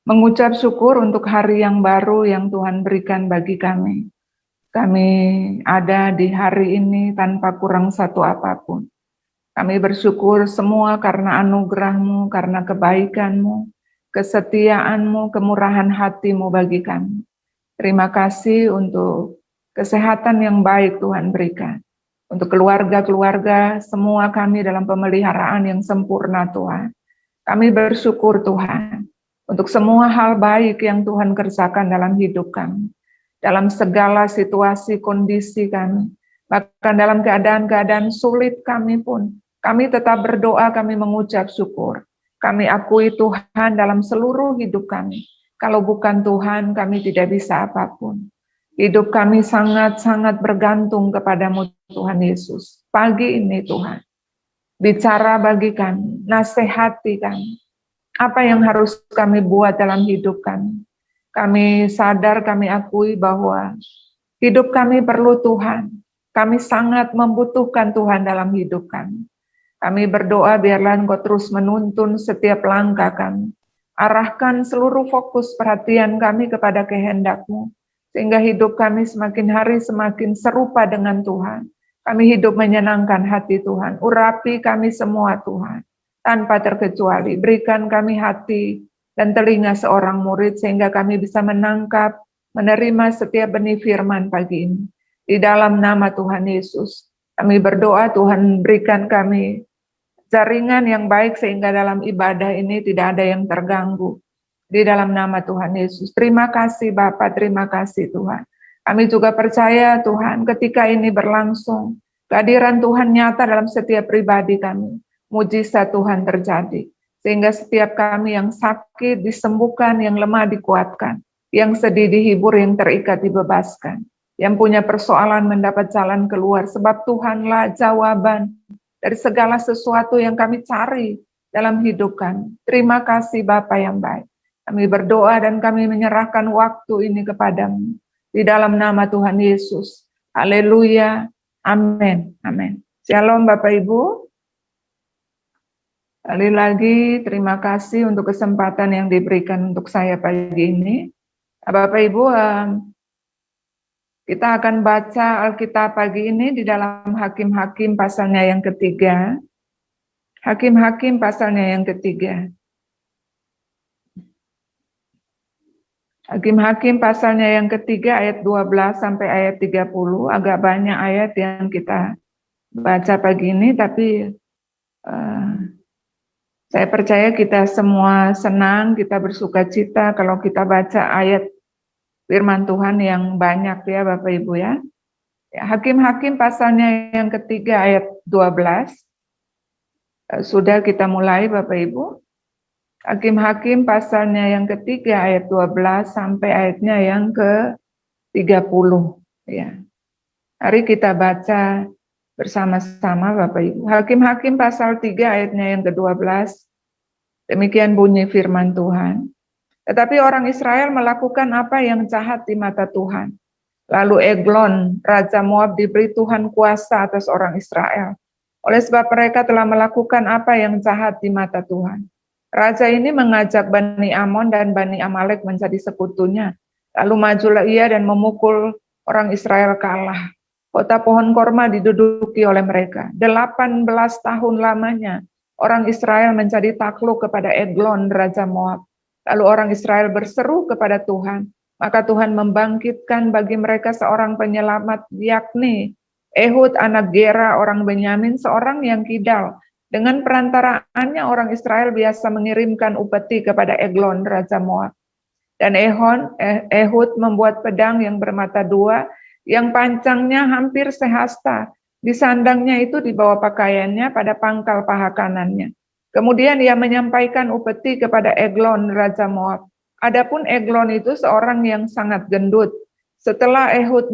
mengucap syukur untuk hari yang baru yang Tuhan berikan bagi kami. Kami ada di hari ini tanpa kurang satu apapun. Kami bersyukur semua karena anugerah-Mu, karena kebaikan-Mu, kesetiaan-Mu, kemurahan hati-Mu bagi kami. Terima kasih untuk kesehatan yang baik Tuhan berikan. Untuk keluarga-keluarga, semua kami dalam pemeliharaan yang sempurna Tuhan. Kami bersyukur Tuhan, untuk semua hal baik yang Tuhan kerjakan dalam hidup kami. Dalam segala situasi, kondisi kami. Bahkan dalam keadaan-keadaan sulit kami pun, kami tetap berdoa, kami mengucap syukur. Kami akui Tuhan dalam seluruh hidup kami. Kalau bukan Tuhan, kami tidak bisa apapun. Hidup kami sangat-sangat bergantung kepadamu Tuhan Yesus. Pagi ini Tuhan, bicara bagi kami, nasihati kami. Apa yang harus kami buat dalam hidup kami? Kami sadar, kami akui bahwa hidup kami perlu Tuhan. Kami sangat membutuhkan Tuhan dalam hidup kami. Kami berdoa biarlah Engkau terus menuntun setiap langkah kami. Arahkan seluruh fokus perhatian kami kepada kehendak-Mu, sehingga hidup kami semakin hari semakin serupa dengan Tuhan. Kami hidup menyenangkan hati Tuhan. Urapi kami semua Tuhan, tanpa terkecuali. Berikan kami hati dan telinga seorang murid, sehingga kami bisa menangkap, menerima setiap benih firman pagi ini. Di dalam nama Tuhan Yesus, kami berdoa Tuhan berikan kami jaringan yang baik sehingga dalam ibadah ini tidak ada yang terganggu. Di dalam nama Tuhan Yesus. Terima kasih Bapa, terima kasih Tuhan. Kami juga percaya Tuhan ketika ini berlangsung, kehadiran Tuhan nyata dalam setiap pribadi kami. Mujizat Tuhan terjadi. Sehingga setiap kami yang sakit disembuhkan, yang lemah dikuatkan, yang sedih dihibur, yang terikat dibebaskan, yang punya persoalan mendapat jalan keluar. Sebab Tuhanlah jawaban dari segala sesuatu yang kami cari dalam hidup kami. Terima kasih Bapa yang baik. Kami berdoa dan kami menyerahkan waktu ini kepadamu. Di dalam nama Tuhan Yesus. Haleluya. Amin. Amin. Shalom Bapak Ibu. Sekali lagi terima kasih untuk kesempatan yang diberikan untuk saya pagi ini. Bapak Ibu, kita akan baca Alkitab pagi ini di dalam Hakim-Hakim pasalnya yang ketiga. Hakim-Hakim pasalnya yang ketiga. Hakim-Hakim pasalnya yang ketiga ayat 12 sampai ayat 30. Agak banyak ayat yang kita baca pagi ini, tapi saya percaya kita semua senang, kita bersuka cita kalau kita baca ayat firman Tuhan yang banyak ya Bapak Ibu ya. Hakim-Hakim pasalnya yang ketiga ayat 12. Sudah kita mulai Bapak Ibu. Hakim-Hakim pasalnya yang ketiga ayat 12 sampai ayatnya yang ke-30 ya. Mari kita baca bersama-sama Bapak Ibu. Hakim-Hakim pasal 3 ayatnya yang ke-12. Demikian bunyi firman Tuhan. Tetapi orang Israel melakukan apa yang jahat di mata Tuhan. Lalu Eglon, Raja Moab, diberi Tuhan kuasa atas orang Israel. Oleh sebab mereka telah melakukan apa yang jahat di mata Tuhan. Raja ini mengajak Bani Amon dan Bani Amalek menjadi sekutunya. Lalu majulah ia dan memukul orang Israel kalah. Kota pohon korma diduduki oleh mereka. 18 tahun lamanya orang Israel menjadi takluk kepada Eglon, Raja Moab. Lalu orang Israel berseru kepada Tuhan. Maka Tuhan membangkitkan bagi mereka seorang penyelamat, yakni Ehud anak Gera orang Benyamin, seorang yang kidal. Dengan perantaraannya orang Israel biasa mengirimkan upeti kepada Eglon, Raja Moab. Dan Ehud membuat pedang yang bermata dua, yang panjangnya hampir sehasta. Disandangnya itu di bawah pakaiannya pada pangkal paha kanannya. Kemudian ia menyampaikan upeti kepada Eglon, Raja Moab. Adapun Eglon itu seorang yang sangat gendut. Setelah Ehud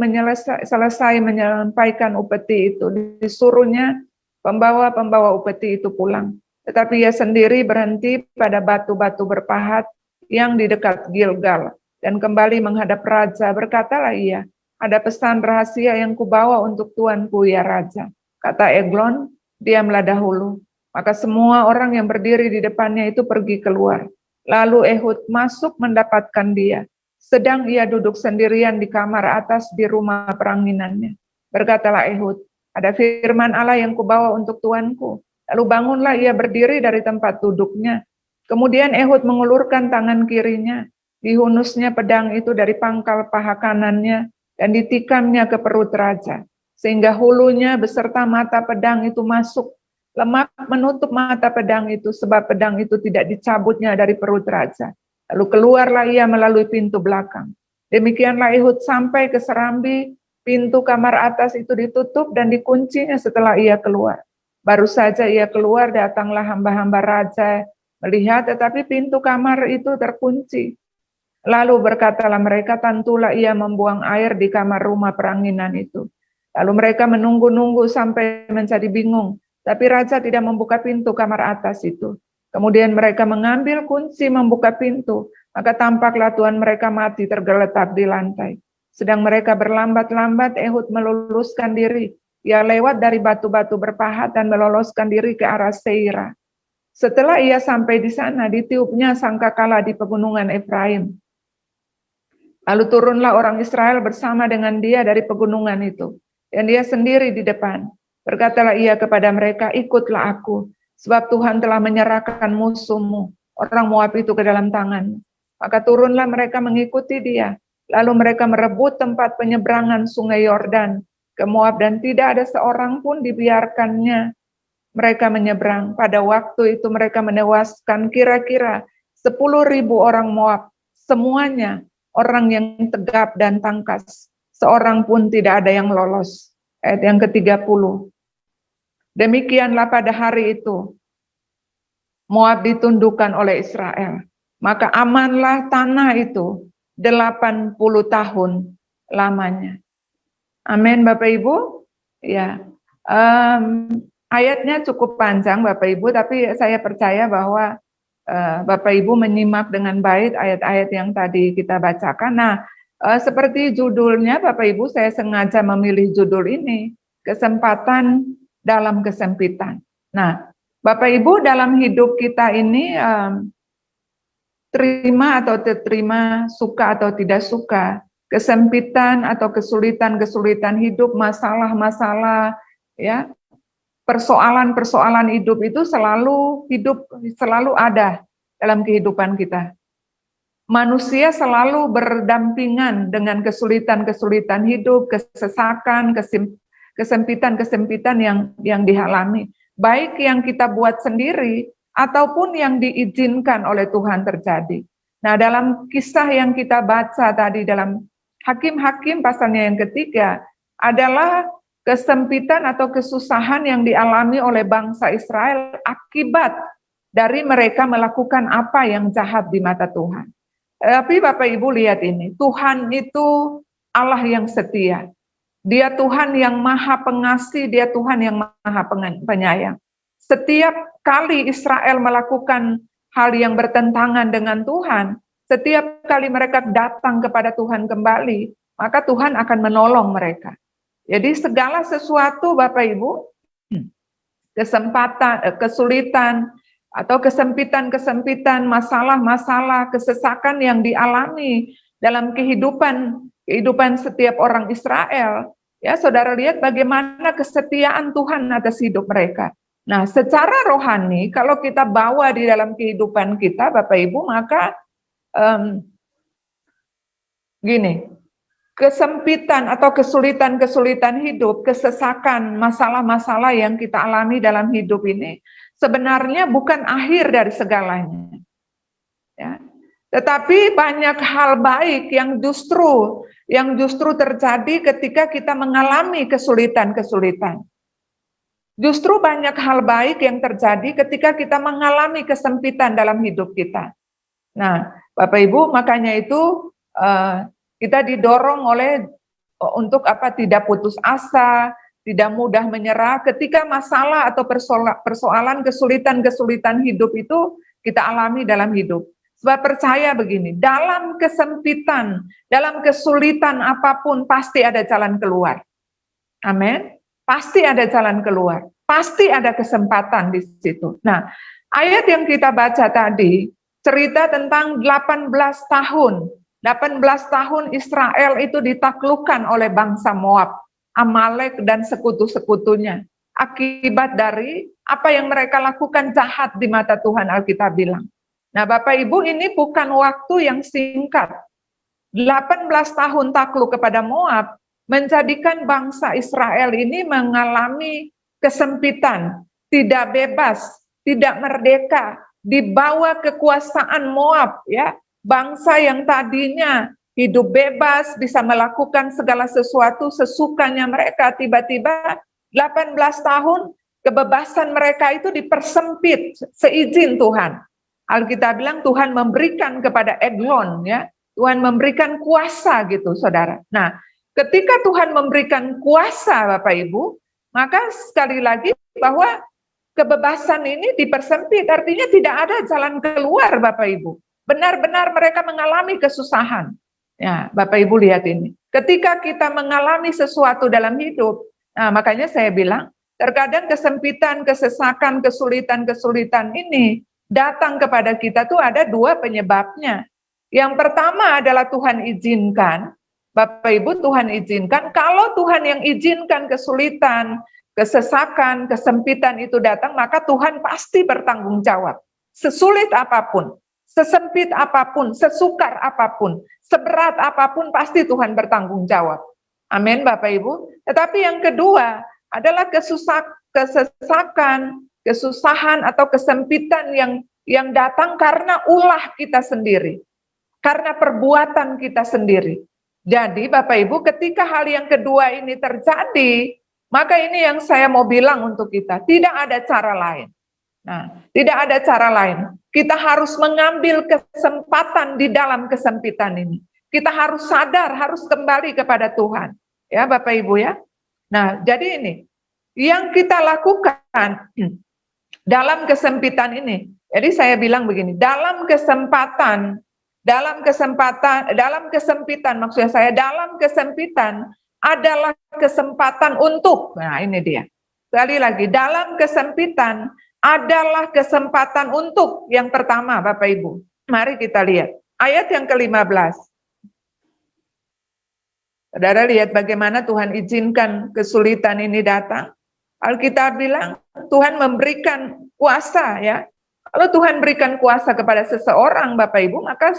selesai menyampaikan upeti itu, disuruhnya pembawa upeti itu pulang. Tetapi ia sendiri berhenti pada batu-batu berpahat yang di dekat Gilgal. Dan kembali menghadap raja, berkatalah ia, ada pesan rahasia yang kubawa untuk tuanku ya raja. Kata Eglon, diamlah dahulu. Maka semua orang yang berdiri di depannya itu pergi keluar. Lalu Ehud masuk mendapatkan dia, sedang ia duduk sendirian di kamar atas di rumah peranginannya. Berkatalah Ehud, ada firman Allah yang kubawa untuk tuanku. Lalu bangunlah ia berdiri dari tempat duduknya. Kemudian Ehud mengulurkan tangan kirinya, dihunusnya pedang itu dari pangkal paha kanannya, dan ditikamnya ke perut raja, sehingga hulunya beserta mata pedang itu masuk. Lemak menutup mata pedang itu, sebab pedang itu tidak dicabutnya dari perut raja. Lalu keluarlah ia melalui pintu belakang. Demikianlah Ehud sampai ke serambi, pintu kamar atas itu ditutup dan dikuncinya setelah ia keluar. Baru saja ia keluar, datanglah hamba-hamba raja melihat, tetapi pintu kamar itu terkunci. Lalu berkatalah mereka, tentulah ia membuang air di kamar rumah peranginan itu. Lalu mereka menunggu-nunggu sampai menjadi bingung. Tapi raja tidak membuka pintu kamar atas itu. Kemudian mereka mengambil kunci membuka pintu, maka tampaklah tuan mereka mati tergeletak di lantai. Sedang mereka berlambat-lambat, Ehud meluluskan diri. Ia lewat dari batu-batu berpahat dan meloloskan diri ke arah Seira. Setelah ia sampai di sana, ditiupnya sangkakala di pegunungan Efraim. Lalu turunlah orang Israel bersama dengan dia dari pegunungan itu. Dan dia sendiri di depan. Berkatalah ia kepada mereka, ikutlah aku, sebab Tuhan telah menyerahkan musuhmu, orang Moab itu ke dalam tangan. Maka turunlah mereka mengikuti dia. Lalu mereka merebut tempat penyeberangan sungai Yordan ke Moab, dan tidak ada seorang pun dibiarkannya mereka menyeberang. Pada waktu itu mereka menewaskan kira-kira 10.000 orang Moab, semuanya orang yang tegap dan tangkas. Seorang pun tidak ada yang lolos. Ayat yang ke-30. Demikianlah pada hari itu, Moab ditundukkan oleh Israel. Maka amanlah tanah itu 80 tahun lamanya. Amin Bapak Ibu. Ya, ayatnya cukup panjang Bapak Ibu, tapi saya percaya bahwa Bapak Ibu menyimak dengan baik ayat-ayat yang tadi kita bacakan. Nah, seperti judulnya Bapak Ibu, saya sengaja memilih judul ini, kesempatan dalam kesempitan. Nah, Bapak Ibu, dalam hidup kita ini terima atau terima, suka atau tidak suka, kesempitan atau kesulitan-kesulitan hidup, masalah-masalah, ya, persoalan-persoalan hidup itu selalu ada dalam kehidupan kita. Manusia selalu berdampingan dengan kesulitan-kesulitan hidup, kesesakan, kesempitan-kesempitan yang dialami, baik yang kita buat sendiri ataupun yang diizinkan oleh Tuhan terjadi. Nah, dalam kisah yang kita baca tadi dalam Hakim-Hakim pasalnya yang ketiga adalah kesempitan atau kesusahan yang dialami oleh bangsa Israel akibat dari mereka melakukan apa yang jahat di mata Tuhan. Tapi Bapak Ibu lihat ini, Tuhan itu Allah yang setia. Dia Tuhan yang maha pengasih, dia Tuhan yang maha penyayang. Setiap kali Israel melakukan hal yang bertentangan dengan Tuhan, setiap kali mereka datang kepada Tuhan kembali, maka Tuhan akan menolong mereka. Jadi segala sesuatu Bapak Ibu, kesempatan, kesulitan, atau kesempitan-kesempitan, masalah-masalah, kesesakan yang dialami dalam kehidupan setiap orang Israel, ya saudara lihat bagaimana kesetiaan Tuhan atas hidup mereka. Nah, secara rohani kalau kita bawa di dalam kehidupan kita, Bapak Ibu, maka gini, kesempitan atau kesulitan-kesulitan hidup, kesesakan, masalah-masalah yang kita alami dalam hidup ini sebenarnya bukan akhir dari segalanya. Ya. Tetapi banyak hal baik yang justru terjadi ketika kita mengalami kesulitan-kesulitan. Justru banyak hal baik yang terjadi ketika kita mengalami kesempitan dalam hidup kita. Nah, Bapak Ibu, makanya itu kita didorong untuk tidak putus asa, tidak mudah menyerah ketika masalah atau persoalan kesulitan-kesulitan hidup itu kita alami dalam hidup. Sebab percaya begini, dalam kesempitan, dalam kesulitan apapun pasti ada jalan keluar. Amin. Pasti ada jalan keluar. Pasti ada kesempatan di situ. Nah, ayat yang kita baca tadi cerita tentang 18 tahun. 18 tahun Israel itu ditaklukkan oleh bangsa Moab, Amalek dan sekutu-sekutunya. Akibat dari apa yang mereka lakukan jahat di mata Tuhan, Alkitab bilang. Nah, Bapak Ibu, ini bukan waktu yang singkat. 18 tahun takluk kepada Moab menjadikan bangsa Israel ini mengalami kesempitan, tidak bebas, tidak merdeka, di bawah kekuasaan Moab, ya. Bangsa yang tadinya hidup bebas, bisa melakukan segala sesuatu sesukanya mereka, tiba-tiba 18 tahun kebebasan mereka itu dipersempit seizin Tuhan. Alkitab bilang Tuhan memberikan kepada Eglon, ya. Tuhan memberikan kuasa gitu, saudara. Nah, ketika Tuhan memberikan kuasa, Bapak Ibu, maka sekali lagi bahwa kebebasan ini dipersempit, artinya tidak ada jalan keluar, Bapak Ibu. Benar-benar mereka mengalami kesusahan. Ya, Bapak Ibu lihat ini. Ketika kita mengalami sesuatu dalam hidup, nah makanya saya bilang, terkadang kesempitan, kesesakan, kesulitan-kesulitan ini datang kepada kita tuh ada dua penyebabnya. Yang pertama adalah Tuhan izinkan, Bapak Ibu, Tuhan izinkan. Kalau Tuhan yang izinkan kesulitan, kesesakan, kesempitan itu datang, maka Tuhan pasti bertanggung jawab. Sesulit apapun, sesempit apapun, sesukar apapun, seberat apapun, pasti Tuhan bertanggung jawab. Amin, Bapak Ibu. Tetapi yang kedua adalah kesesakan, kesusahan atau kesempitan yang datang karena ulah kita sendiri, karena perbuatan kita sendiri. Jadi Bapak Ibu, ketika hal yang kedua ini terjadi, maka ini yang saya mau bilang untuk kita, tidak ada cara lain. Nah, tidak ada cara lain. Kita harus mengambil kesempatan di dalam kesempitan ini. Kita harus sadar, harus kembali kepada Tuhan. Ya, Bapak Ibu ya. Nah, jadi ini yang kita lakukan dalam kesempitan ini. Jadi saya bilang begini, dalam kesempitan maksudnya saya dalam kesempitan adalah kesempatan untuk, nah ini dia. Sekali lagi, dalam kesempitan adalah kesempatan untuk yang pertama, Bapak Ibu. Mari kita lihat ayat yang ke-15. Saudara lihat bagaimana Tuhan izinkan kesulitan ini datang. Alkitab bilang Tuhan memberikan kuasa, ya. Kalau Tuhan berikan kuasa kepada seseorang, Bapak Ibu, maka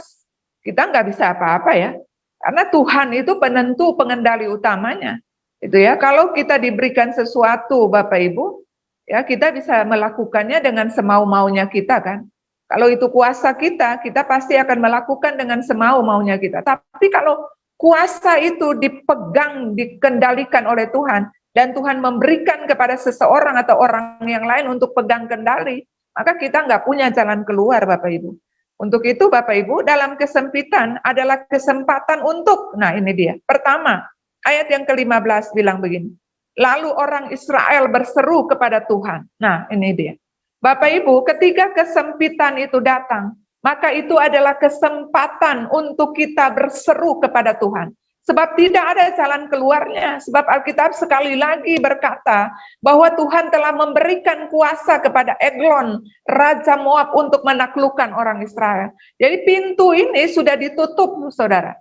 kita nggak bisa apa-apa, ya. Karena Tuhan itu penentu, pengendali utamanya. Itu ya. Kalau kita diberikan sesuatu, Bapak Ibu, ya kita bisa melakukannya dengan semau-maunya kita kan. Kalau itu kuasa kita pasti akan melakukan dengan semau-maunya kita. Tapi kalau kuasa itu dipegang, dikendalikan oleh Tuhan, dan Tuhan memberikan kepada seseorang atau orang yang lain untuk pegang kendali, maka kita nggak punya jalan keluar, Bapak Ibu. Untuk itu Bapak Ibu, dalam kesempitan adalah kesempatan untuk, nah ini dia. Pertama, ayat yang ke-15 bilang begini, lalu orang Israel berseru kepada Tuhan. Nah, ini dia. Bapak Ibu, ketika kesempitan itu datang, maka itu adalah kesempatan untuk kita berseru kepada Tuhan. Sebab tidak ada jalan keluarnya. Sebab Alkitab sekali lagi berkata bahwa Tuhan telah memberikan kuasa kepada Eglon, Raja Moab, untuk menaklukkan orang Israel. Jadi pintu ini sudah ditutup, saudara.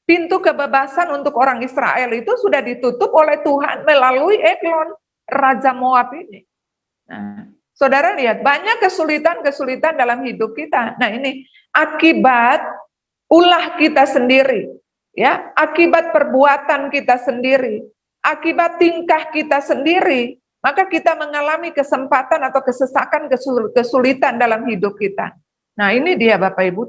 Pintu kebebasan untuk orang Israel itu sudah ditutup oleh Tuhan melalui Eglon, Raja Moab ini. Nah, saudara lihat, banyak kesulitan-kesulitan dalam hidup kita. Nah ini akibat ulah kita sendiri, ya, akibat perbuatan kita sendiri, akibat tingkah kita sendiri, maka kita mengalami kesempatan atau kesesakan, kesulitan dalam hidup kita. Nah ini dia Bapak Ibu,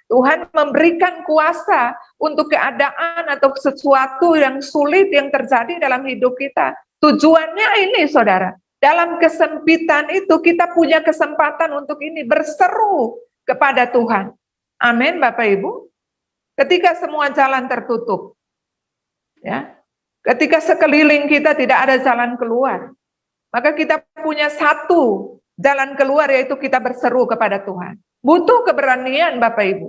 Tuhan memberikan kuasa untuk keadaan atau sesuatu yang sulit yang terjadi dalam hidup kita. Tujuannya ini, saudara, dalam kesempitan itu kita punya kesempatan untuk ini, berseru kepada Tuhan. Amin, Bapak Ibu. Ketika semua jalan tertutup, ya, ketika sekeliling kita tidak ada jalan keluar, maka kita punya satu jalan keluar, yaitu kita berseru kepada Tuhan. Butuh keberanian, Bapak Ibu.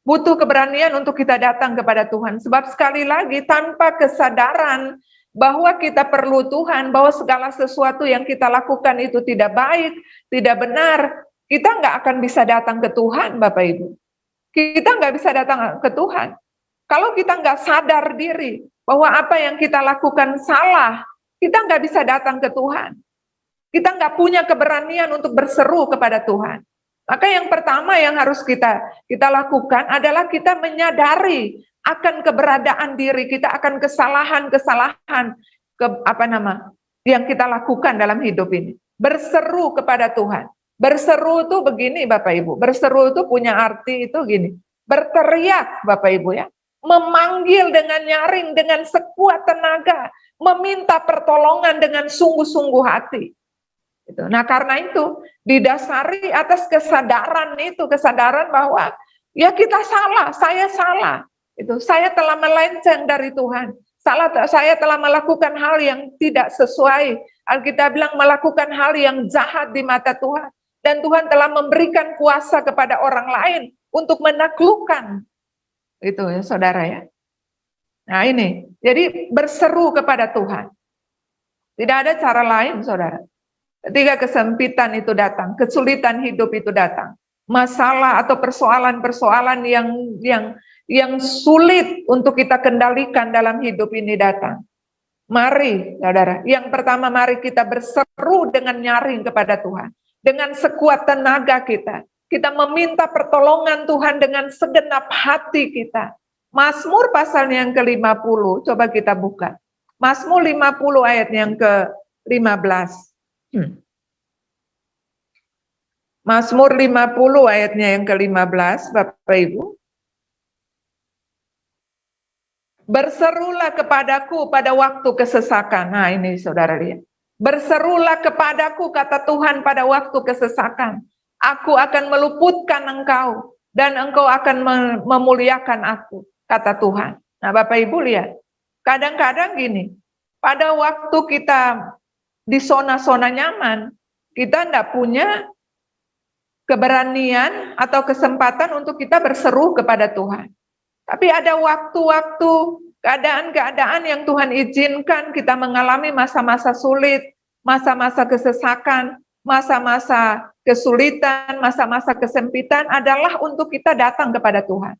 Butuh keberanian untuk kita datang kepada Tuhan. Sebab sekali lagi, tanpa kesadaran bahwa kita perlu Tuhan, bahwa segala sesuatu yang kita lakukan itu tidak baik, tidak benar, kita nggak akan bisa datang ke Tuhan, Bapak Ibu. Kita nggak bisa datang ke Tuhan. Kalau kita nggak sadar diri bahwa apa yang kita lakukan salah, kita nggak bisa datang ke Tuhan. Kita nggak punya keberanian untuk berseru kepada Tuhan. Maka yang pertama yang harus kita lakukan adalah kita menyadari akan keberadaan diri kita, akan kesalahan-kesalahan yang kita lakukan dalam hidup ini. Berseru kepada Tuhan. Berseru itu begini Bapak Ibu. Berseru itu punya arti itu gini. Berteriak Bapak Ibu ya. Memanggil dengan nyaring, dengan sekuat tenaga, meminta pertolongan dengan sungguh-sungguh hati. Nah karena itu didasari atas kesadaran bahwa ya kita salah, saya salah. Saya telah melenceng dari Tuhan. Saya telah melakukan hal yang tidak sesuai. Alkitab bilang melakukan hal yang jahat di mata Tuhan. Dan Tuhan telah memberikan kuasa kepada orang lain untuk menaklukkan. Itu ya saudara ya. Nah ini, jadi berseru kepada Tuhan. Tidak ada cara lain saudara. Ketika kesempitan itu datang, kesulitan hidup itu datang, masalah atau persoalan-persoalan yang sulit untuk kita kendalikan dalam hidup ini datang. Mari saudara, yang pertama mari kita berseru dengan nyaring kepada Tuhan. Dengan sekuat tenaga kita meminta pertolongan Tuhan dengan segenap hati kita. Mazmur pasal yang ke-50, coba kita buka. Mazmur 50 ayat yang ke-15. Mazmur 50 ayatnya yang ke-15, Bapak Ibu. Berserulah kepadaku pada waktu kesesakan. Nah ini saudara lihat. Berserulah kepadaku, kata Tuhan, pada waktu kesesakan. Aku akan meluputkan engkau, dan engkau akan memuliakan aku, kata Tuhan. Nah Bapak Ibu lihat, kadang-kadang gini, pada waktu kita di zona-zona nyaman, kita enggak punya keberanian atau kesempatan untuk kita berseru kepada Tuhan. Tapi ada waktu-waktu, keadaan-keadaan yang Tuhan izinkan kita mengalami masa-masa sulit, masa-masa kesesakan, masa-masa kesulitan, masa-masa kesempitan adalah untuk kita datang kepada Tuhan.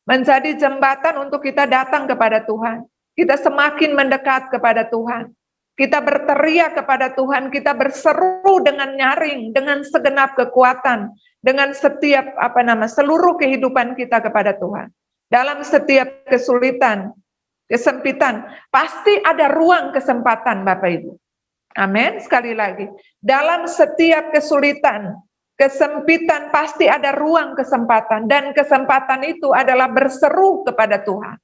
Menjadi jembatan untuk kita datang kepada Tuhan. Kita semakin mendekat kepada Tuhan. Kita berteriak kepada Tuhan, kita berseru dengan nyaring, dengan segenap kekuatan, dengan setiap seluruh kehidupan kita kepada Tuhan. Dalam setiap kesulitan, kesempitan, pasti ada ruang kesempatan Bapak Ibu. Amin. Sekali lagi, dalam setiap kesulitan, kesempitan pasti ada ruang kesempatan, dan kesempatan itu adalah berseru kepada Tuhan.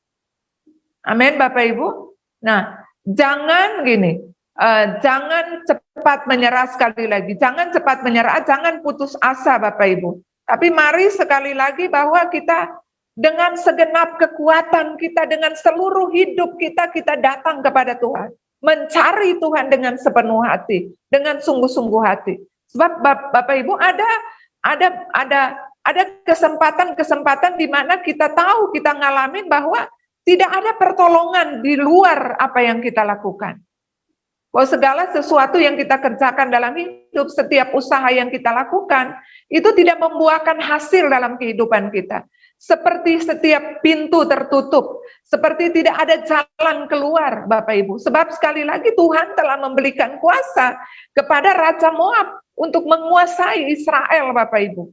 Amin Bapak Ibu. Nah, jangan gini, jangan cepat menyerah sekali lagi, jangan cepat menyerah, jangan putus asa Bapak Ibu. Tapi mari sekali lagi bahwa kita dengan segenap kekuatan kita, dengan seluruh hidup kita datang kepada Tuhan. Mencari Tuhan dengan sepenuh hati, dengan sungguh-sungguh hati. Sebab Bapak Ibu ada kesempatan-kesempatan di mana kita tahu, kita ngalamin bahwa tidak ada pertolongan di luar apa yang kita lakukan. Bahwa segala sesuatu yang kita kerjakan dalam hidup, setiap usaha yang kita lakukan, itu tidak membuahkan hasil dalam kehidupan kita. Seperti setiap pintu tertutup, seperti tidak ada jalan keluar Bapak Ibu. Sebab sekali lagi Tuhan telah memberikan kuasa kepada Raja Moab untuk menguasai Israel Bapak Ibu.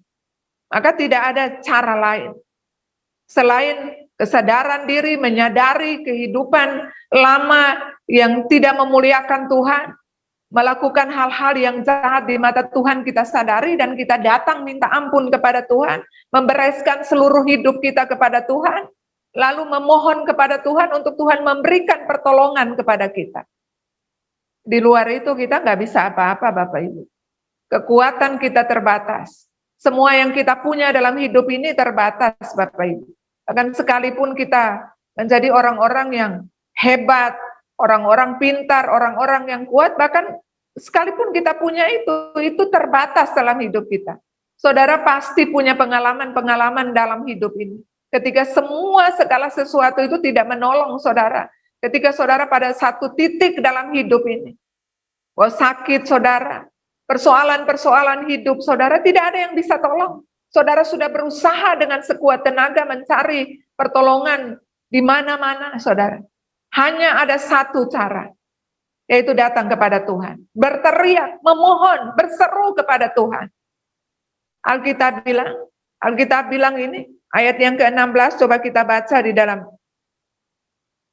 Maka tidak ada cara lain selain kesadaran diri, menyadari kehidupan lama yang tidak memuliakan Tuhan, melakukan hal-hal yang jahat di mata Tuhan, kita sadari dan kita datang minta ampun kepada Tuhan, membereskan seluruh hidup kita kepada Tuhan, lalu memohon kepada Tuhan untuk Tuhan memberikan pertolongan kepada kita. Di luar itu kita nggak bisa apa-apa Bapak Ibu. Kekuatan kita terbatas. Semua yang kita punya dalam hidup ini terbatas Bapak Ibu. Bahkan sekalipun kita menjadi orang-orang yang hebat, orang-orang pintar, orang-orang yang kuat, bahkan sekalipun kita punya itu terbatas dalam hidup kita. Saudara pasti punya pengalaman-pengalaman dalam hidup ini. Ketika segala sesuatu itu tidak menolong saudara. Ketika saudara pada satu titik dalam hidup ini. Bahwa sakit saudara, persoalan-persoalan hidup saudara, tidak ada yang bisa tolong. Saudara sudah berusaha dengan sekuat tenaga mencari pertolongan di mana-mana, saudara. Hanya ada satu cara, yaitu datang kepada Tuhan. Berteriak, memohon, berseru kepada Tuhan. Alkitab bilang ini, ayat yang ke-16, coba kita baca di dalam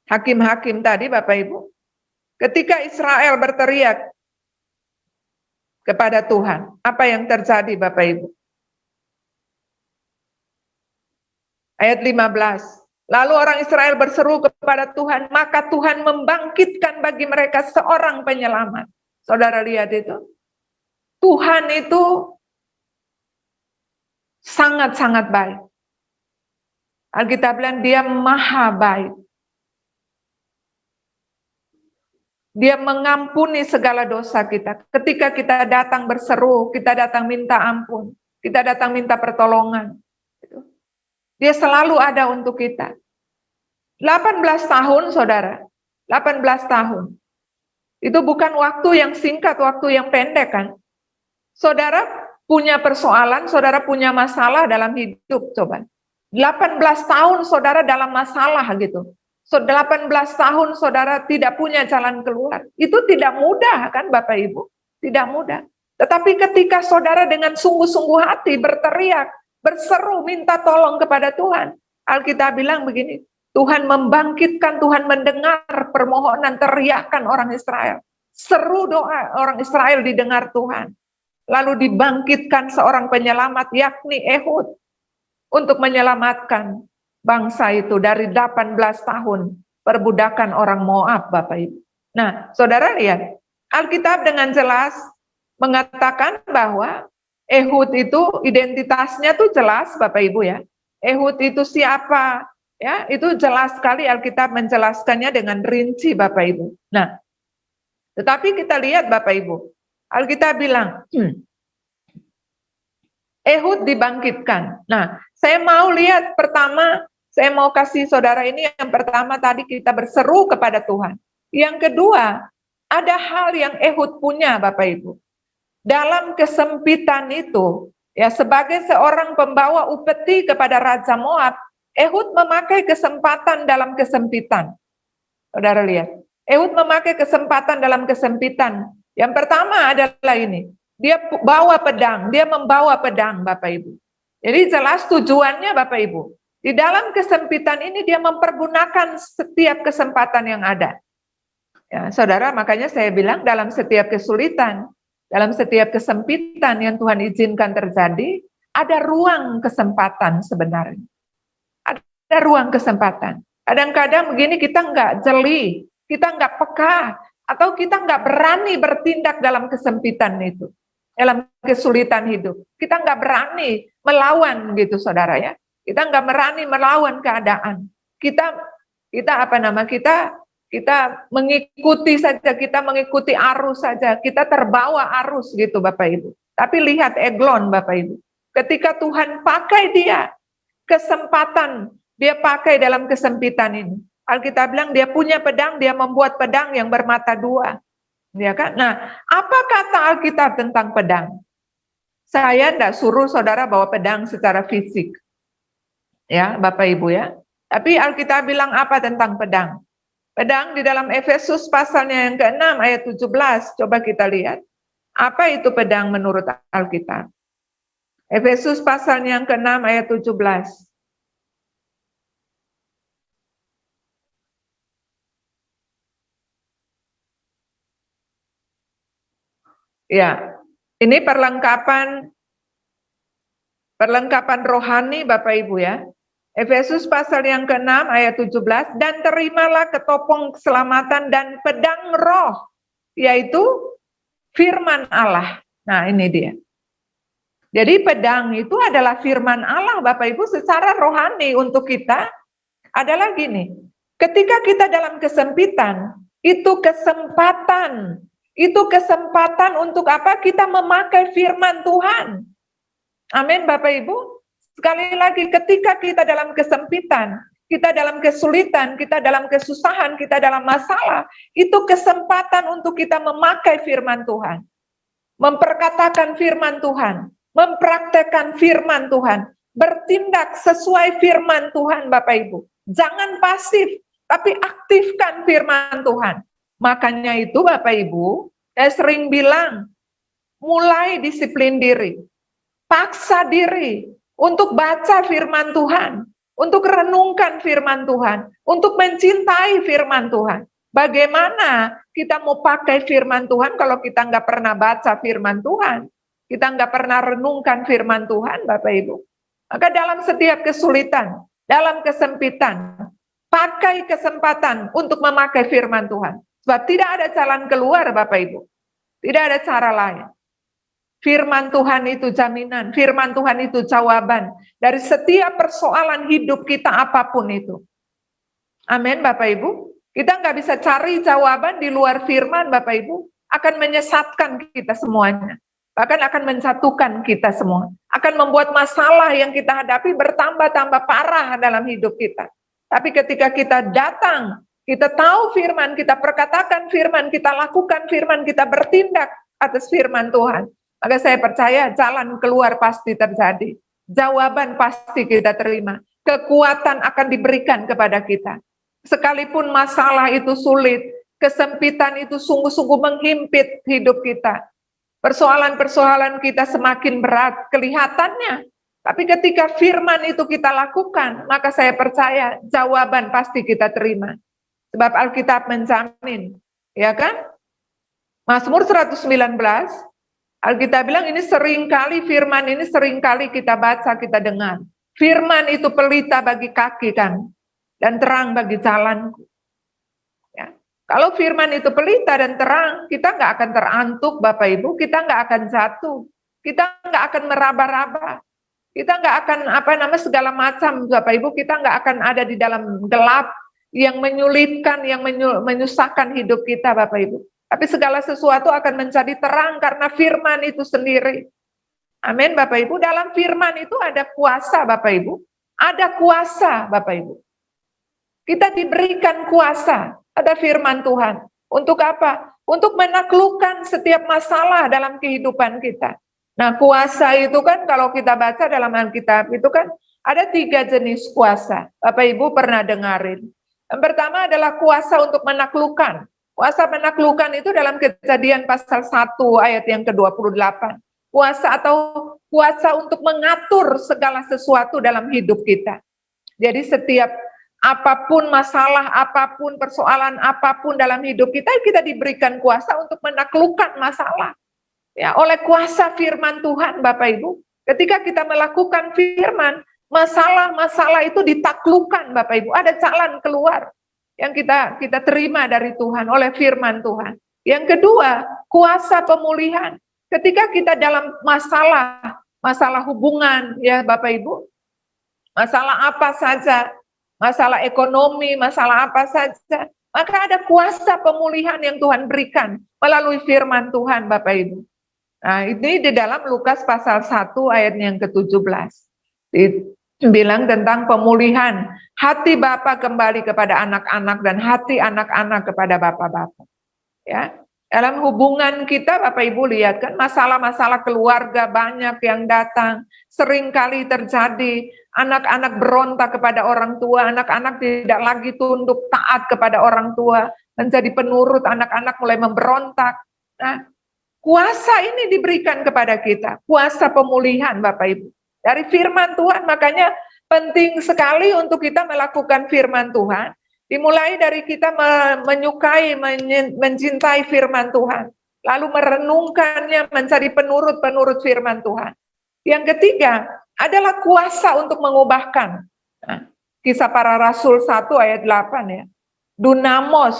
Hakim-Hakim tadi, Bapak Ibu. Ketika Israel berteriak kepada Tuhan, apa yang terjadi, Bapak Ibu? Ayat 15. Lalu orang Israel berseru kepada Tuhan, maka Tuhan membangkitkan bagi mereka seorang penyelamat. Saudara lihat itu. Tuhan itu sangat-sangat baik. Alkitab bilang dia maha baik. Dia mengampuni segala dosa kita. Ketika kita datang berseru, kita datang minta ampun, kita datang minta pertolongan. Dia selalu ada untuk kita. 18 tahun, saudara. 18 tahun. Itu bukan waktu yang singkat, waktu yang pendek kan. Saudara punya persoalan, saudara punya masalah dalam hidup, coba. 18 tahun saudara dalam masalah gitu. 18 tahun saudara tidak punya jalan keluar. Itu tidak mudah kan Bapak Ibu? Tidak mudah. Tetapi ketika saudara dengan sungguh-sungguh hati berteriak, berseru, minta tolong kepada Tuhan. Alkitab bilang begini, Tuhan membangkitkan, Tuhan mendengar permohonan, teriakan orang Israel. Seru doa orang Israel didengar Tuhan. Lalu dibangkitkan seorang penyelamat, yakni Ehud, untuk menyelamatkan bangsa itu dari 18 tahun perbudakan orang Moab, Bapak Ibu. Nah, saudara lihat, Alkitab dengan jelas mengatakan bahwa Ehud itu identitasnya tuh jelas, Bapak Ibu ya. Ehud itu siapa? Ya, itu jelas sekali Alkitab menjelaskannya dengan rinci, Bapak Ibu. Nah, tetapi kita lihat Bapak Ibu, Alkitab bilang, Ehud dibangkitkan. Nah, saya mau lihat pertama, saya mau kasih saudara ini yang pertama tadi kita berseru kepada Tuhan. Yang kedua, ada hal yang Ehud punya Bapak Ibu. Dalam kesempitan itu, ya sebagai seorang pembawa upeti kepada Raja Moab, Ehud memakai kesempatan dalam kesempitan. Saudara lihat, Ehud memakai kesempatan dalam kesempitan. Yang pertama adalah ini, dia bawa pedang, dia membawa pedang Bapak Ibu. Jadi jelas tujuannya Bapak Ibu. Di dalam kesempitan ini dia mempergunakan setiap kesempatan yang ada. Ya, saudara, makanya saya bilang dalam setiap kesulitan, dalam setiap kesempitan yang Tuhan izinkan terjadi, ada ruang kesempatan sebenarnya. Ada ruang kesempatan. Kadang-kadang begini kita nggak jeli, kita nggak peka, atau kita nggak berani bertindak dalam kesempitan itu. Dalam kesulitan hidup. Kita nggak berani melawan gitu saudara ya. Kita nggak berani melawan keadaan. Kita mengikuti saja, kita mengikuti arus saja, kita terbawa arus gitu Bapak Ibu. Tapi lihat Eglon Bapak Ibu, ketika Tuhan pakai dia, kesempatan dia pakai dalam kesempitan ini. Alkitab bilang dia punya pedang, dia membuat pedang yang bermata dua. Ya kan? Nah, apa kata Alkitab tentang pedang? Saya tidak suruh saudara bawa pedang secara fisik. Ya, Bapak Ibu ya. Tapi Alkitab bilang apa tentang pedang? Pedang di dalam Efesus pasalnya yang ke-6 ayat 17, coba kita lihat. Apa itu pedang menurut Alkitab? Efesus pasalnya yang ke-6 ayat 17. Ya, ini perlengkapan rohani Bapak Ibu ya. Efesus pasal yang ke-6 ayat 17, dan terimalah ketopong keselamatan dan pedang roh, yaitu firman Allah. Nah ini dia. Jadi pedang itu adalah firman Allah Bapak Ibu secara rohani untuk kita adalah gini. Ketika kita dalam kesempitan, itu kesempatan untuk apa? Kita memakai firman Tuhan. Amin Bapak Ibu. Sekali lagi, ketika kita dalam kesempitan, kita dalam kesulitan, kita dalam kesusahan, kita dalam masalah, itu kesempatan untuk kita memakai firman Tuhan. memperkatakan firman Tuhan, mempraktekkan firman Tuhan, bertindak sesuai firman Tuhan Bapak Ibu. Jangan pasif, tapi aktifkan firman Tuhan. Makanya itu Bapak Ibu, saya sering bilang, mulai disiplin diri, paksa diri untuk baca firman Tuhan, untuk renungkan firman Tuhan, untuk mencintai firman Tuhan. Bagaimana kita mau pakai firman Tuhan kalau kita nggak pernah baca firman Tuhan? Kita nggak pernah renungkan firman Tuhan, Bapak Ibu. Maka dalam setiap kesulitan, dalam kesempitan, pakai kesempatan untuk memakai firman Tuhan. Sebab tidak ada jalan keluar, Bapak Ibu. Tidak ada cara lain. Firman Tuhan itu jaminan, firman Tuhan itu jawaban dari setiap persoalan hidup kita apapun itu. Amin Bapak Ibu. Kita nggak bisa cari jawaban di luar firman Bapak Ibu, akan menyesatkan kita semuanya. Bahkan akan menjatuhkan kita semua. Akan membuat masalah yang kita hadapi bertambah-tambah parah dalam hidup kita. Tapi ketika kita datang, kita tahu firman, kita perkatakan firman, kita lakukan firman, kita bertindak atas firman Tuhan. Maka saya percaya jalan keluar pasti terjadi. Jawaban pasti kita terima. Kekuatan akan diberikan kepada kita. Sekalipun masalah itu sulit, kesempitan itu sungguh-sungguh menghimpit hidup kita. Persoalan-persoalan kita semakin berat kelihatannya. Tapi ketika firman itu kita lakukan, maka saya percaya jawaban pasti kita terima. Sebab Alkitab menjamin, ya kan? Mazmur 119, Alkitab bilang ini seringkali firman ini seringkali kita baca, kita dengar. Firman itu pelita bagi kaki kami dan terang bagi jalanku. Ya. Kalau firman itu pelita dan terang, kita nggak akan terantuk Bapak Ibu, kita nggak akan jatuh, kita nggak akan meraba-raba, kita nggak akan segala macam Bapak Ibu, kita nggak akan ada di dalam gelap yang menyulitkan, yang menyusahkan hidup kita Bapak Ibu. Tapi segala sesuatu akan menjadi terang karena firman itu sendiri. Amin Bapak Ibu. Dalam firman itu ada kuasa Bapak Ibu. Ada kuasa Bapak Ibu. Kita diberikan kuasa. Ada firman Tuhan. Untuk apa? Untuk menaklukkan setiap masalah dalam kehidupan kita. Nah kuasa itu kan kalau kita baca dalam Alkitab itu kan ada 3 jenis kuasa. Bapak Ibu pernah dengarin. Yang pertama adalah kuasa untuk menaklukkan. Kuasa menaklukkan itu dalam Kejadian pasal 1 ayat yang ke-28. Kuasa atau kuasa untuk mengatur segala sesuatu dalam hidup kita. Jadi setiap apapun masalah, apapun persoalan, apapun dalam hidup kita, kita diberikan kuasa untuk menaklukkan masalah. Ya, oleh kuasa firman Tuhan Bapak Ibu, ketika kita melakukan firman, masalah-masalah itu ditaklukkan Bapak Ibu, ada jalan keluar yang kita terima dari Tuhan oleh firman Tuhan. Yang kedua, kuasa pemulihan. Ketika kita dalam masalah hubungan ya Bapak Ibu, masalah apa saja, masalah ekonomi, masalah apa saja, maka ada kuasa pemulihan yang Tuhan berikan melalui firman Tuhan Bapak Ibu. Nah, ini di dalam Lukas pasal 1 ayat yang ke-17. Bilang tentang pemulihan hati Bapa kembali kepada anak-anak dan hati anak-anak kepada bapak-bapak. Ya, dalam hubungan kita Bapak Ibu lihat kan masalah-masalah keluarga banyak yang datang, seringkali terjadi anak-anak berontak kepada orang tua, anak-anak tidak lagi tunduk taat kepada orang tua, menjadi penurut, anak-anak mulai memberontak. Nah, kuasa ini diberikan kepada kita, kuasa pemulihan Bapak Ibu. Dari firman Tuhan, makanya penting sekali untuk kita melakukan firman Tuhan. Dimulai dari kita menyukai, mencintai firman Tuhan. Lalu merenungkannya, mencari penurut-penurut firman Tuhan. Yang ketiga adalah kuasa untuk mengubahkan. Nah, Kisah Para Rasul 1 ayat 8 ya. Dunamos,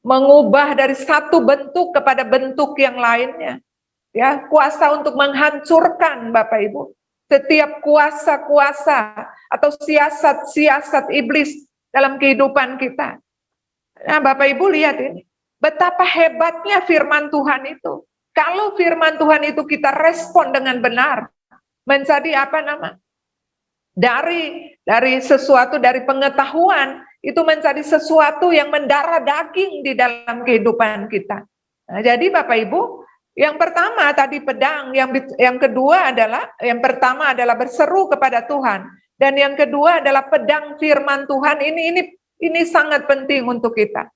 mengubah dari satu bentuk kepada bentuk yang lainnya. Ya, kuasa untuk menghancurkan Bapak Ibu. Setiap kuasa-kuasa atau siasat-siasat iblis dalam kehidupan kita. Nah, Bapak Ibu lihat ini, betapa hebatnya firman Tuhan itu. Kalau firman Tuhan itu kita respon dengan benar, menjadi dari sesuatu, dari pengetahuan, itu menjadi sesuatu yang mendarah daging di dalam kehidupan kita. Nah, jadi Bapak Ibu, Yang pertama tadi pedang, yang kedua adalah, yang pertama adalah berseru kepada Tuhan, dan yang kedua adalah pedang firman Tuhan. Ini sangat penting untuk kita.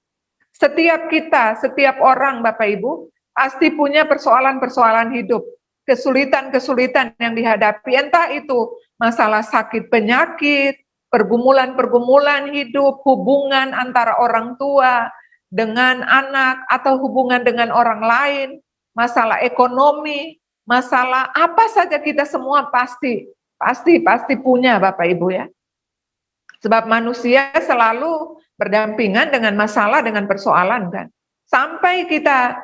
Setiap orang Bapak Ibu pasti punya persoalan-persoalan hidup, kesulitan-kesulitan yang dihadapi, entah itu masalah sakit penyakit, pergumulan-pergumulan hidup, hubungan antara orang tua dengan anak atau hubungan dengan orang lain, masalah ekonomi, masalah apa saja, kita semua pasti punya Bapak Ibu ya. Sebab manusia selalu berdampingan dengan masalah, dengan persoalan kan. Sampai kita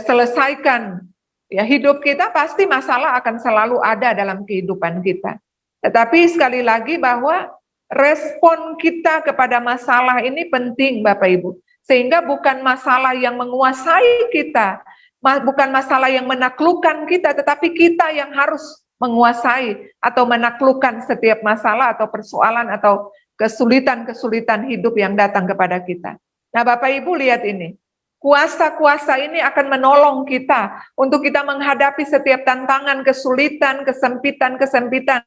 selesaikan ya hidup kita, pasti masalah akan selalu ada dalam kehidupan kita. Tetapi sekali lagi bahwa respon kita kepada masalah ini penting Bapak Ibu. Sehingga bukan masalah yang menguasai kita, bukan masalah yang menaklukkan kita, tetapi kita yang harus menguasai atau menaklukkan setiap masalah atau persoalan atau kesulitan-kesulitan hidup yang datang kepada kita. Nah Bapak Ibu lihat ini, kuasa-kuasa ini akan menolong kita untuk kita menghadapi setiap tantangan, kesulitan, kesempitan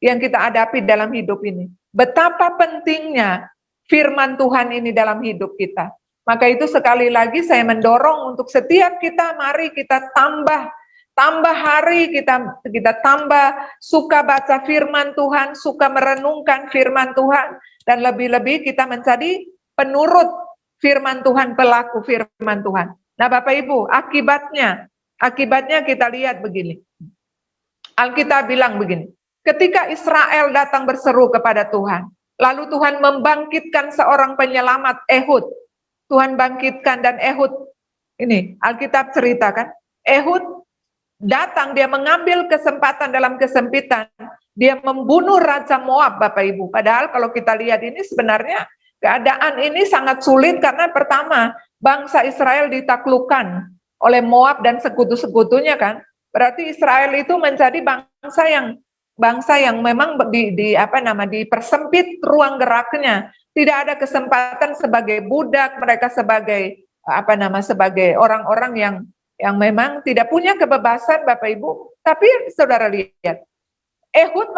yang kita hadapi dalam hidup ini. Betapa pentingnya firman Tuhan ini dalam hidup kita. Maka itu sekali lagi saya mendorong untuk setiap kita, mari kita tambah hari, kita tambah suka baca firman Tuhan, suka merenungkan firman Tuhan, dan lebih-lebih kita menjadi penurut firman Tuhan, pelaku firman Tuhan. Nah Bapak Ibu, akibatnya kita lihat begini. Alkitab bilang begini, ketika Israel datang berseru kepada Tuhan, lalu Tuhan membangkitkan seorang penyelamat, Ehud. Tuhan bangkitkan, dan Ehud, ini Alkitab ceritakan, Ehud datang, dia mengambil kesempatan dalam kesempitan, dia membunuh Raja Moab Bapak Ibu. Padahal kalau kita lihat ini sebenarnya keadaan ini sangat sulit, karena pertama bangsa Israel ditaklukkan oleh Moab dan sekutu-sekutunya kan. Berarti Israel itu menjadi bangsa yang memang dipersempit ruang geraknya. Tidak ada kesempatan sebagai budak, mereka sebagai sebagai orang-orang yang memang tidak punya kebebasan Bapak Ibu. Tapi saudara lihat, Ehud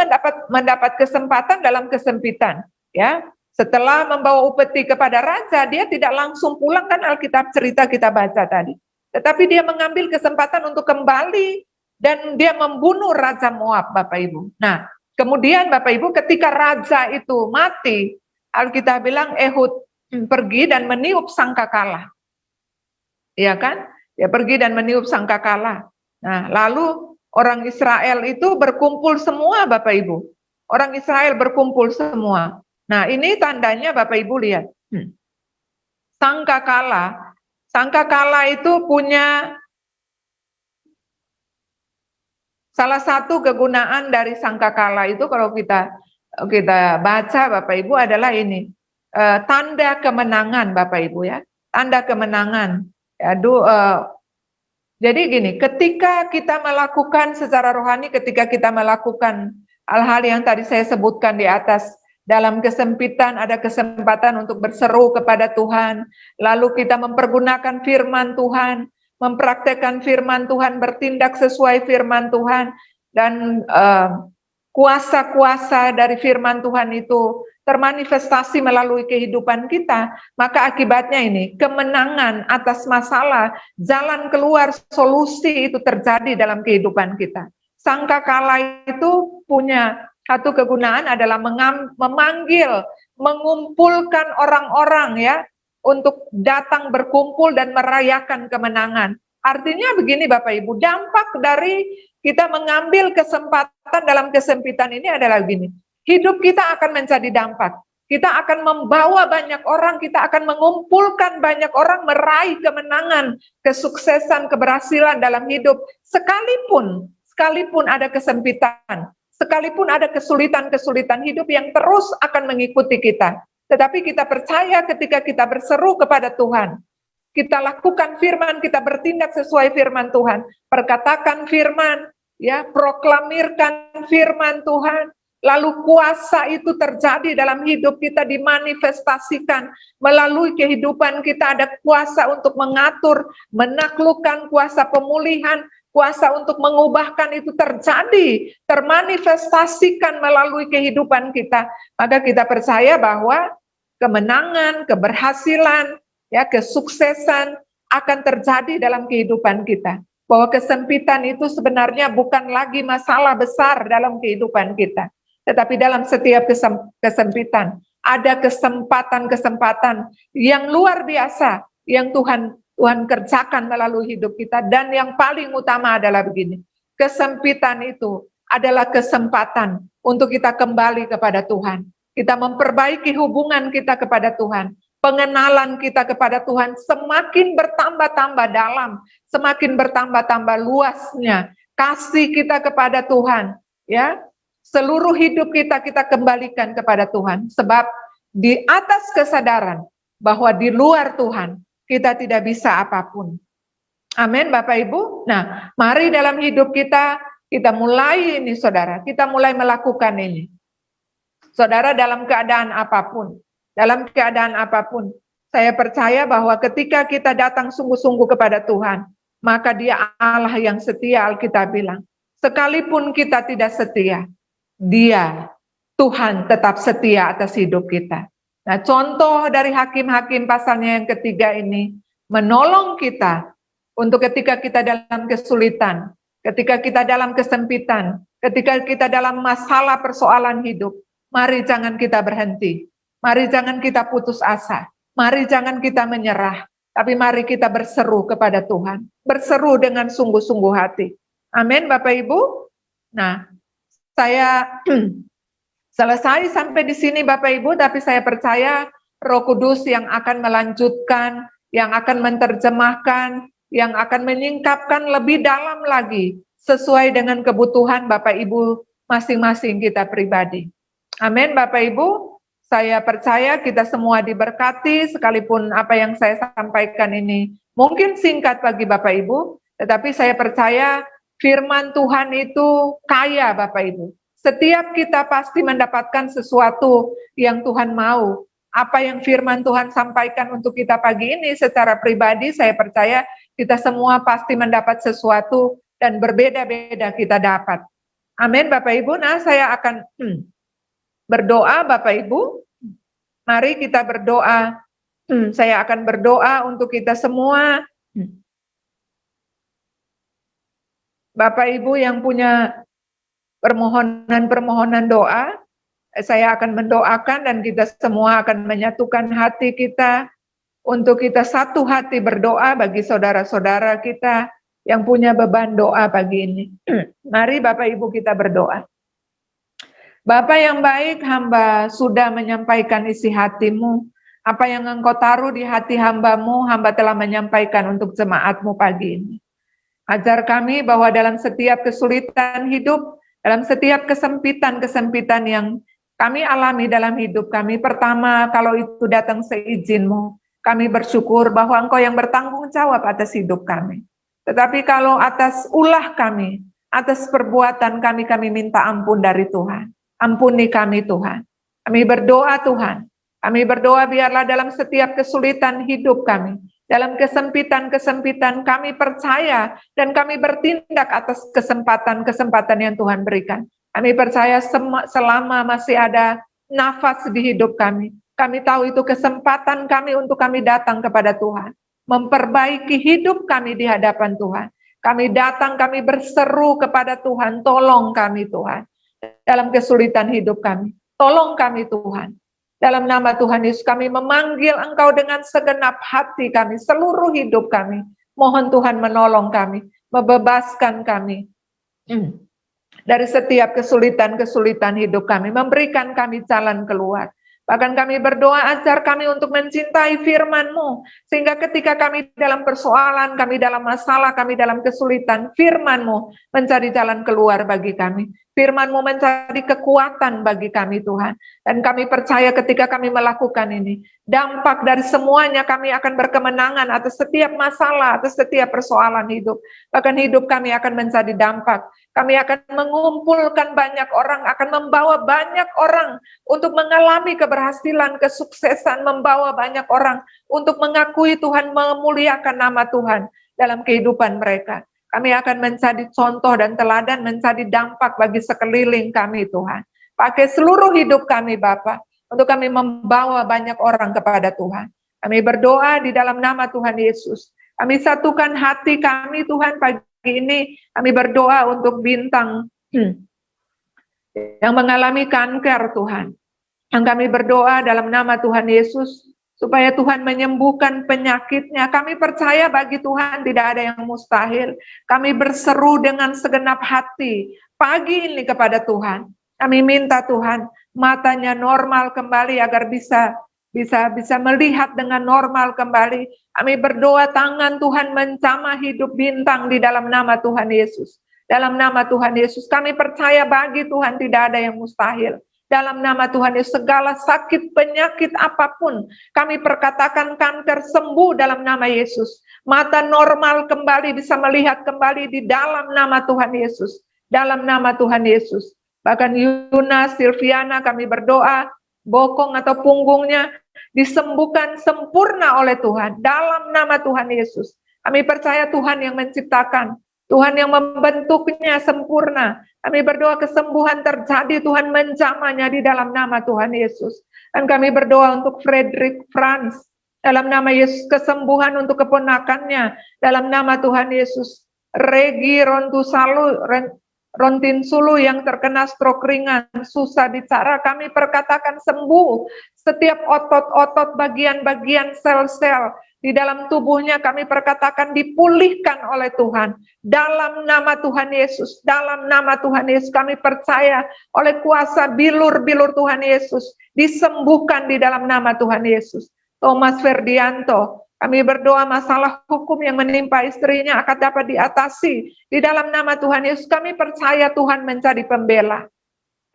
mendapat kesempatan dalam kesempitan ya. Setelah membawa upeti kepada raja, dia tidak langsung pulang kan, Alkitab cerita kita baca tadi. Tetapi dia mengambil kesempatan untuk kembali dan dia membunuh Raja Moab Bapak Ibu. Nah, kemudian Bapak Ibu ketika raja itu mati, Alkitab bilang Ehud pergi dan meniup sangkakala. Iya kan? Dia pergi dan meniup sangkakala. Nah, lalu orang Israel itu berkumpul semua Bapak Ibu. Orang Israel berkumpul semua. Nah, ini tandanya Bapak Ibu lihat. Sangkakala itu punya salah satu kegunaan dari sangkakala itu, kalau kita baca Bapak Ibu, adalah ini. Tanda kemenangan Bapak Ibu ya. Tanda kemenangan. Jadi gini, ketika kita melakukan secara rohani, ketika kita melakukan hal-hal yang tadi saya sebutkan di atas, dalam kesempitan ada kesempatan untuk berseru kepada Tuhan, lalu kita mempergunakan firman Tuhan, mempraktekkan firman Tuhan, bertindak sesuai firman Tuhan, dan kuasa-kuasa dari firman Tuhan itu termanifestasi melalui kehidupan kita, maka akibatnya ini, kemenangan atas masalah, jalan keluar, solusi itu terjadi dalam kehidupan kita. Sangkakala itu punya satu kegunaan adalah memanggil, mengumpulkan orang-orang ya, untuk datang berkumpul dan merayakan kemenangan. Artinya begini Bapak Ibu, dampak dari kita mengambil kesempatan dalam kesempitan ini adalah begini. Hidup kita akan menjadi dampak. Kita akan membawa banyak orang, kita akan mengumpulkan banyak orang meraih kemenangan, kesuksesan, keberhasilan dalam hidup. Sekalipun ada kesempitan, sekalipun ada kesulitan-kesulitan hidup yang terus akan mengikuti kita. Tetapi kita percaya ketika kita berseru kepada Tuhan, kita lakukan firman, kita bertindak sesuai firman Tuhan, perkatakan firman, ya, proklamirkan firman Tuhan, lalu kuasa itu terjadi dalam hidup kita, dimanifestasikan melalui kehidupan kita. Ada kuasa untuk mengatur, menaklukkan, kuasa pemulihan, kuasa untuk mengubahkan itu terjadi, termanifestasikan melalui kehidupan kita. Maka kita percaya bahwa kemenangan, keberhasilan, ya, kesuksesan akan terjadi dalam kehidupan kita. Bahwa kesempitan itu sebenarnya bukan lagi masalah besar dalam kehidupan kita. Tetapi dalam setiap kesempitan ada kesempatan-kesempatan yang luar biasa yang Tuhan kerjakan melalui hidup kita. Dan yang paling utama adalah begini, kesempitan itu adalah kesempatan untuk kita kembali kepada Tuhan. Kita memperbaiki hubungan kita kepada Tuhan. Pengenalan kita kepada Tuhan semakin bertambah-tambah dalam, semakin bertambah-tambah luasnya kasih kita kepada Tuhan, ya. Seluruh hidup kita kembalikan kepada Tuhan, sebab di atas kesadaran bahwa di luar Tuhan kita tidak bisa apapun. Amin, Bapak Ibu. Nah, mari dalam hidup kita mulai ini, saudara, kita mulai melakukan ini. Saudara, dalam keadaan apapun, saya percaya bahwa ketika kita datang sungguh-sungguh kepada Tuhan, maka Dia Allah yang setia. Alkitab bilang, sekalipun kita tidak setia, Dia, Tuhan, tetap setia atas hidup kita. Nah, contoh dari Hakim-Hakim pasalnya yang ketiga ini, menolong kita untuk ketika kita dalam kesulitan, ketika kita dalam kesempitan, ketika kita dalam masalah persoalan hidup. Mari jangan kita berhenti, mari jangan kita putus asa, mari jangan kita menyerah, tapi mari kita berseru kepada Tuhan, berseru dengan sungguh-sungguh hati. Amin, Bapak Ibu. Nah, saya selesai sampai di sini, Bapak Ibu, tapi saya percaya Roh Kudus yang akan melanjutkan, yang akan menerjemahkan, yang akan menyingkapkan lebih dalam lagi sesuai dengan kebutuhan Bapak Ibu masing-masing kita pribadi. Amin, Bapak Ibu. Saya percaya kita semua diberkati, sekalipun apa yang saya sampaikan ini mungkin singkat bagi Bapak Ibu, tetapi saya percaya firman Tuhan itu kaya, Bapak Ibu. Setiap kita pasti mendapatkan sesuatu yang Tuhan mau. Apa yang firman Tuhan sampaikan untuk kita pagi ini secara pribadi, saya percaya kita semua pasti mendapat sesuatu dan berbeda-beda kita dapat. Amin, Bapak Ibu. Nah, saya akan berdoa, Bapak Ibu. Mari kita berdoa. Saya akan berdoa untuk kita semua. Bapak Ibu yang punya permohonan doa, saya akan mendoakan dan kita semua akan menyatukan hati kita untuk kita satu hati berdoa bagi saudara-saudara kita yang punya beban doa pagi ini. Mari Bapak Ibu kita berdoa. Bapak yang baik, hamba sudah menyampaikan isi hatimu. Apa yang engkau taruh di hati hambamu, hamba telah menyampaikan untuk jemaatmu pagi ini. Ajar kami bahwa dalam setiap kesulitan hidup, dalam setiap kesempitan-kesempitan yang kami alami dalam hidup kami, pertama, kalau itu datang seizinmu, kami bersyukur bahwa engkau yang bertanggung jawab atas hidup kami. Tetapi kalau atas ulah kami, atas perbuatan kami, kami minta ampun dari Tuhan. Ampuni kami Tuhan. Kami berdoa Tuhan. Kami berdoa biarlah dalam setiap kesulitan hidup kami, dalam kesempitan-kesempitan kami percaya dan kami bertindak atas kesempatan-kesempatan yang Tuhan berikan. Kami percaya selama masih ada nafas di hidup kami, kami tahu itu kesempatan kami untuk kami datang kepada Tuhan, memperbaiki hidup kami di hadapan Tuhan. Kami datang, kami berseru kepada Tuhan, tolong kami Tuhan. Dalam kesulitan hidup kami, tolong kami Tuhan. Dalam nama Tuhan Yesus kami memanggil Engkau dengan segenap hati kami, seluruh hidup kami. Mohon Tuhan menolong kami, membebaskan kami dari setiap kesulitan-kesulitan hidup kami, memberikan kami jalan keluar. Bahkan kami berdoa ajar kami untuk mencintai firman-Mu, sehingga ketika kami dalam persoalan, kami dalam masalah, kami dalam kesulitan, firman-Mu mencari jalan keluar bagi kami. Firman-Mu mencari kekuatan bagi kami Tuhan. Dan kami percaya ketika kami melakukan ini, dampak dari semuanya kami akan berkemenangan atas setiap masalah, atas setiap persoalan hidup. Bahkan hidup kami akan menjadi dampak Kami akan mengumpulkan banyak orang, akan membawa banyak orang untuk mengalami keberhasilan, kesuksesan, membawa banyak orang untuk mengakui Tuhan, memuliakan nama Tuhan dalam kehidupan mereka. Kami akan menjadi contoh dan teladan, menjadi dampak bagi sekeliling kami Tuhan. Pakai seluruh hidup kami Bapa, untuk kami membawa banyak orang kepada Tuhan. Kami berdoa di dalam nama Tuhan Yesus. Kami satukan hati kami Tuhan pagi ini. Kami berdoa untuk Bintang yang mengalami kanker Tuhan. Yang kami berdoa dalam nama Tuhan Yesus, supaya Tuhan menyembuhkan penyakitnya. Kami percaya bagi Tuhan tidak ada yang mustahil. Kami berseru dengan segenap hati pagi ini kepada Tuhan. Kami minta Tuhan, matanya normal kembali agar bisa melihat dengan normal kembali. Kami berdoa tangan Tuhan menjamah hidup Bintang di dalam nama Tuhan Yesus. Dalam nama Tuhan Yesus, kami percaya bagi Tuhan tidak ada yang mustahil. Dalam nama Tuhan Yesus, segala sakit, penyakit apapun, kami perkatakan kanker sembuh dalam nama Yesus. Mata normal kembali, bisa melihat kembali di dalam nama Tuhan Yesus. Dalam nama Tuhan Yesus. Bahkan Yuna, Silviana, kami berdoa, bokong atau punggungnya disembuhkan sempurna oleh Tuhan. Dalam nama Tuhan Yesus. Kami percaya Tuhan yang menciptakan, Tuhan yang membentuknya sempurna. Kami berdoa kesembuhan terjadi, Tuhan menjamahnya di dalam nama Tuhan Yesus. Dan kami berdoa untuk Frederick Franz, dalam nama Yesus, kesembuhan untuk keponakannya, dalam nama Tuhan Yesus. Regi Rontinsulu yang terkena stroke ringan, susah bicara, kami perkatakan sembuh. Setiap otot-otot, bagian-bagian sel-sel di dalam tubuhnya kami perkatakan dipulihkan oleh Tuhan. Dalam nama Tuhan Yesus, dalam nama Tuhan Yesus kami percaya oleh kuasa bilur-bilur Tuhan Yesus disembuhkan di dalam nama Tuhan Yesus. Thomas Ferdianto, kami berdoa masalah hukum yang menimpa istrinya akan dapat diatasi di dalam nama Tuhan Yesus. Kami percaya Tuhan menjadi pembela.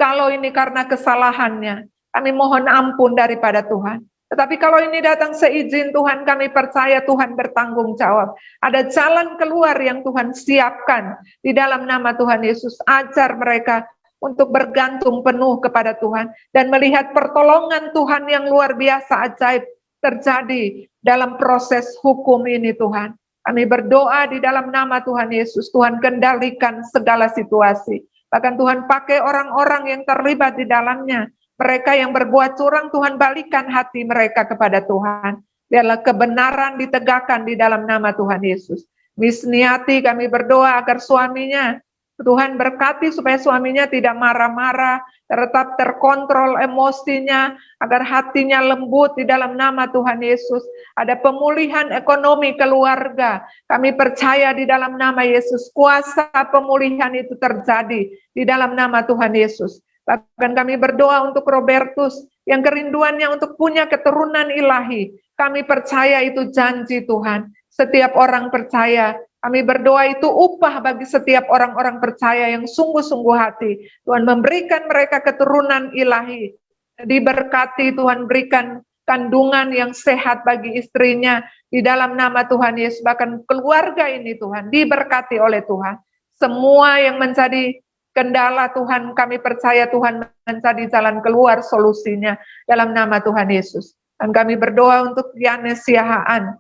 Kalau ini karena kesalahannya, kami mohon ampun daripada Tuhan. Tetapi kalau ini datang seizin Tuhan, kami percaya Tuhan bertanggung jawab. Ada jalan keluar yang Tuhan siapkan di dalam nama Tuhan Yesus. Ajar mereka untuk bergantung penuh kepada Tuhan dan melihat pertolongan Tuhan yang luar biasa ajaib terjadi dalam proses hukum ini Tuhan. Kami berdoa di dalam nama Tuhan Yesus. Tuhan kendalikan segala situasi. Bahkan Tuhan pakai orang-orang yang terlibat di dalamnya. Mereka yang berbuat curang, Tuhan balikan hati mereka kepada Tuhan. Biarlah kebenaran ditegakkan di dalam nama Tuhan Yesus. Miss Niati, kami berdoa agar suaminya, Tuhan berkati supaya suaminya tidak marah-marah, tetap terkontrol emosinya, agar hatinya lembut di dalam nama Tuhan Yesus. Ada pemulihan ekonomi keluarga. Kami percaya di dalam nama Yesus, kuasa pemulihan itu terjadi di dalam nama Tuhan Yesus. Bahkan kami berdoa untuk Robertus yang kerinduannya untuk punya keturunan ilahi. Kami percaya itu janji Tuhan. Setiap orang percaya. Kami berdoa itu upah bagi setiap orang-orang percaya yang sungguh-sungguh hati. Tuhan memberikan mereka keturunan ilahi. Diberkati Tuhan, berikan kandungan yang sehat bagi istrinya. Di dalam nama Tuhan Yesus, bahkan keluarga ini Tuhan, diberkati oleh Tuhan. Semua yang menjadi kendala Tuhan, kami percaya Tuhan menjadi jalan keluar solusinya dalam nama Tuhan Yesus. Dan kami berdoa untuk Yanes Siahaan,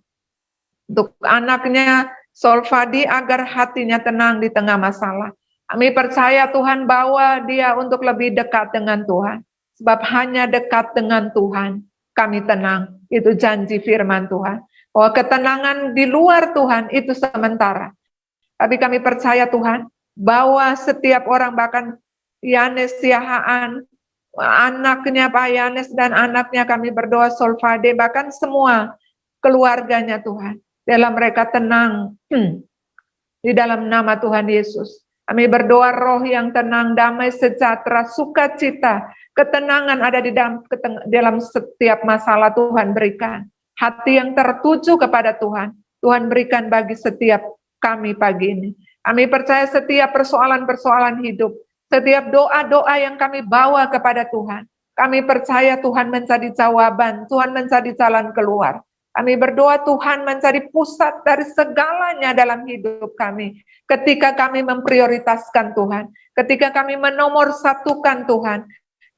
untuk anaknya Solfadi agar hatinya tenang di tengah masalah. Kami percaya Tuhan bawa dia untuk lebih dekat dengan Tuhan. Sebab hanya dekat dengan Tuhan kami tenang. Itu janji firman Tuhan. Bahwa ketenangan di luar Tuhan itu sementara. Tapi kami percaya Tuhan bahwa setiap orang, bahkan Yanes Siahaan, anaknya Pak Yanes dan anaknya kami berdoa Solfade, bahkan semua keluarganya Tuhan, dalam mereka tenang di dalam nama Tuhan Yesus. Kami berdoa roh yang tenang, damai, sejahtera, sukacita, ketenangan ada di dalam setiap masalah Tuhan berikan. Hati yang tertuju kepada Tuhan, Tuhan berikan bagi setiap kami pagi ini. Kami percaya setiap persoalan-persoalan hidup, setiap doa-doa yang kami bawa kepada Tuhan, kami percaya Tuhan menjadi jawaban, Tuhan menjadi jalan keluar. Kami berdoa Tuhan menjadi pusat dari segalanya dalam hidup kami. Ketika kami memprioritaskan Tuhan, ketika kami menomorsatukan Tuhan,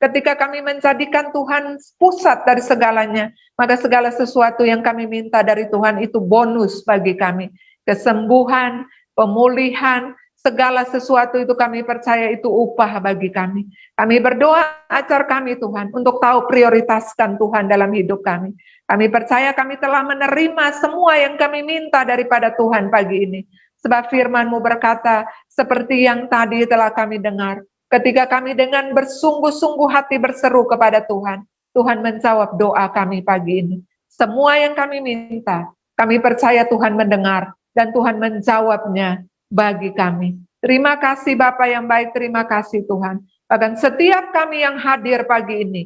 ketika kami menjadikan Tuhan pusat dari segalanya, maka segala sesuatu yang kami minta dari Tuhan itu bonus bagi kami. Kesembuhan, pemulihan, segala sesuatu itu kami percaya itu upah bagi kami. Kami berdoa ajar kami Tuhan untuk tahu prioritaskan Tuhan dalam hidup kami. Kami percaya kami telah menerima semua yang kami minta daripada Tuhan pagi ini. Sebab firman-Mu berkata, seperti yang tadi telah kami dengar, ketika kami dengan bersungguh-sungguh hati berseru kepada Tuhan, Tuhan menjawab doa kami pagi ini. Semua yang kami minta, kami percaya Tuhan mendengar, dan Tuhan menjawabnya bagi kami. Terima kasih Bapa yang baik, terima kasih Tuhan. Bahkan setiap kami yang hadir pagi ini,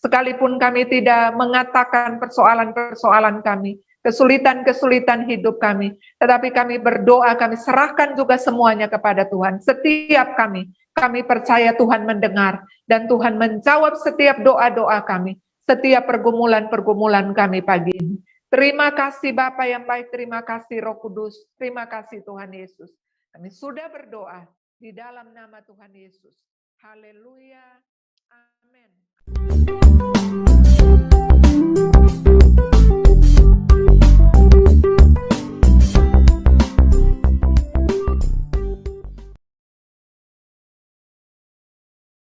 sekalipun kami tidak mengatakan persoalan-persoalan kami, kesulitan-kesulitan hidup kami, tetapi kami berdoa, kami serahkan juga semuanya kepada Tuhan. Setiap kami percaya Tuhan mendengar, dan Tuhan menjawab setiap doa-doa kami, setiap pergumulan-pergumulan kami pagi ini. Terima kasih Bapa yang baik, terima kasih Roh Kudus, terima kasih Tuhan Yesus. Kami sudah berdoa di dalam nama Tuhan Yesus. Haleluya. Amin.